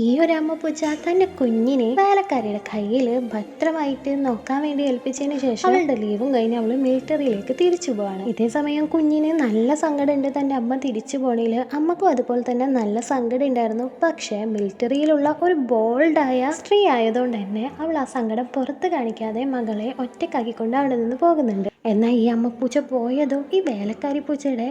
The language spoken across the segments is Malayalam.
ഈ ഒരു അമ്മപ്പൂച്ച തന്റെ കുഞ്ഞിനെ വേലക്കാരിയുടെ കയ്യിൽ ഭദ്രമായിട്ട് നോക്കാൻ വേണ്ടി ഏൽപ്പിച്ചതിന് ശേഷം അവളുടെ ലീവും കഴിഞ്ഞ് അവള് മിലിറ്ററിയിലേക്ക് തിരിച്ചു പോവാണ്. ഇതേ സമയം കുഞ്ഞിന് നല്ല സങ്കടം ഉണ്ട് തന്റെ അമ്മ തിരിച്ചു പോണേല്. അമ്മക്കും അതുപോലെ തന്നെ നല്ല സങ്കടം ഉണ്ടായിരുന്നു. പക്ഷെ മിലിറ്ററിയിലുള്ള ഒരു ബോൾഡായ സ്ത്രീ ആയതുകൊണ്ട് തന്നെ അവൾ ആ സങ്കടം പുറത്ത് കാണിക്കാതെ മകളെ ഒറ്റക്കാക്കിക്കൊണ്ട് അവിടെ നിന്ന് പോകുന്നുണ്ട്. എന്നാൽ ഈ അമ്മപ്പൂച്ച പോയതും ഈ വേലക്കാരി പൂച്ചയുടെ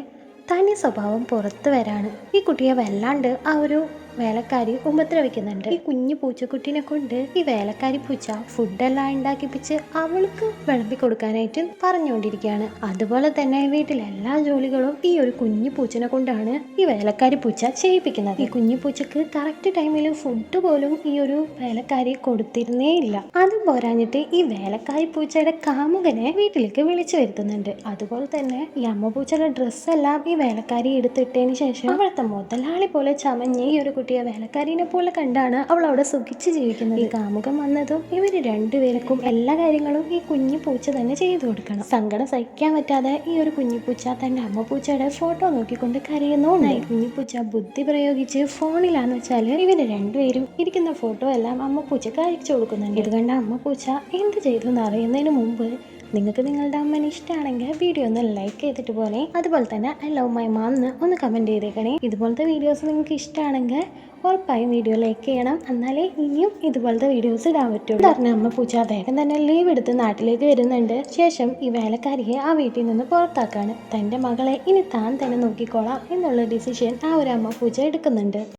തനി സ്വഭാവം പുറത്തു വരാണ്. ഈ കുട്ടിയെ വല്ലാണ്ട് ആ ഒരു വേലക്കാരി ഉപദ്രവിക്കുന്നുണ്ട്. ഈ കുഞ്ഞു പൂച്ചക്കുട്ടിനെ കൊണ്ട് ഈ വേലക്കാരി പൂച്ച ഫുഡെല്ലാം ഉണ്ടാക്കിപ്പിച്ച് അവൾക്ക് വിളമ്പി കൊടുക്കാനായിട്ട് പറഞ്ഞുകൊണ്ടിരിക്കുകയാണ്. അതുപോലെ തന്നെ വീട്ടിലെ എല്ലാ ജോലികളും ഈ ഒരു കുഞ്ഞു പൂച്ചനെ കൊണ്ടാണ് ഈ വേലക്കാരി പൂച്ച ചെയ്യിപ്പിക്കുന്നത്. ഈ കുഞ്ഞു പൂച്ചക്ക് കറക്റ്റ് ടൈമിൽ ഫുഡ് പോലും ഈ ഒരു വേലക്കാരി കൊടുത്തിരുന്നേ ഇല്ല. അതും പോരാഞ്ഞിട്ട് ഈ വേലക്കാരി പൂച്ചയുടെ കാമുകനെ വീട്ടിലേക്ക് വിളിച്ചു വരുത്തുന്നുണ്ട്. അതുപോലെ തന്നെ ഈ അമ്മ പൂച്ചയുടെ ഡ്രസ്സെല്ലാം ഈ വേലക്കാരി എടുത്തിട്ടതിന് ശേഷം അവിടുത്തെ മുതലാളി പോലെ ചമഞ്ഞ് ഈ ഒരു കുട്ടിയെ വേലക്കാരിനെ പോലെ കണ്ടാണ് അവൾ അവിടെ സുഖിച്ച് ജീവിക്കുന്നത്. ഈ കാമുകം വന്നതും ഇവര് രണ്ടുപേർക്കും എല്ലാ കാര്യങ്ങളും ഈ കുഞ്ഞു പൂച്ച തന്നെ ചെയ്തു കൊടുക്കണം. സങ്കടം സഹിക്കാൻ പറ്റാതെ ഈ ഒരു കുഞ്ഞു പൂച്ച തന്റെ അമ്മ പൂച്ചയുടെ ഫോട്ടോ നോക്കിക്കൊണ്ട് കരയുന്നുണ്ട്. ഈ കുഞ്ഞു പൂച്ച ബുദ്ധി പ്രയോഗിച്ച് ഫോണിലാന്ന് വെച്ചാല് ഇവര് രണ്ടുപേരും ഇരിക്കുന്ന ഫോട്ടോ എല്ലാം അമ്മ പൂച്ചക്ക് അയച്ചു കൊടുക്കുന്നുണ്ട്. ഇത് കണ്ട അമ്മ പൂച്ച എന്ത് ചെയ്തു എന്ന് അറിയുന്നതിന് മുമ്പ് നിങ്ങൾക്ക് നിങ്ങളുടെ അമ്മനെ ഇഷ്ടമാണെങ്കിൽ വീഡിയോ ഒന്ന് ലൈക്ക് ചെയ്തിട്ട് പോലെ അതുപോലെ തന്നെ ഐ ലവ് മൈ മാം എന്ന് ഒന്ന് കമൻറ്റ് ചെയ്തേക്കണേ. ഇതുപോലത്തെ വീഡിയോസ് നിങ്ങൾക്ക് ഇഷ്ടമാണെങ്കിൽ ഉറപ്പായും വീഡിയോ ലൈക്ക് ചെയ്യണം. എന്നാലേ ഇനിയും ഇതുപോലത്തെ വീഡിയോസ് ഇടാൻ പറ്റുള്ളൂ. പറഞ്ഞ അമ്മ പൂച്ച അദ്ദേഹം തന്നെ ലീവ് എടുത്ത് നാട്ടിലേക്ക് വരുന്നുണ്ട്. ശേഷം ഈ വേലക്കാരിയെ ആ വീട്ടിൽ നിന്ന് പുറത്താക്കാണ്. തൻ്റെ മകളെ ഇനി താൻ തന്നെ നോക്കിക്കോളാം എന്നുള്ള ഡിസിഷൻ ആ ഒരു അമ്മ പൂച്ച എടുക്കുന്നുണ്ട്.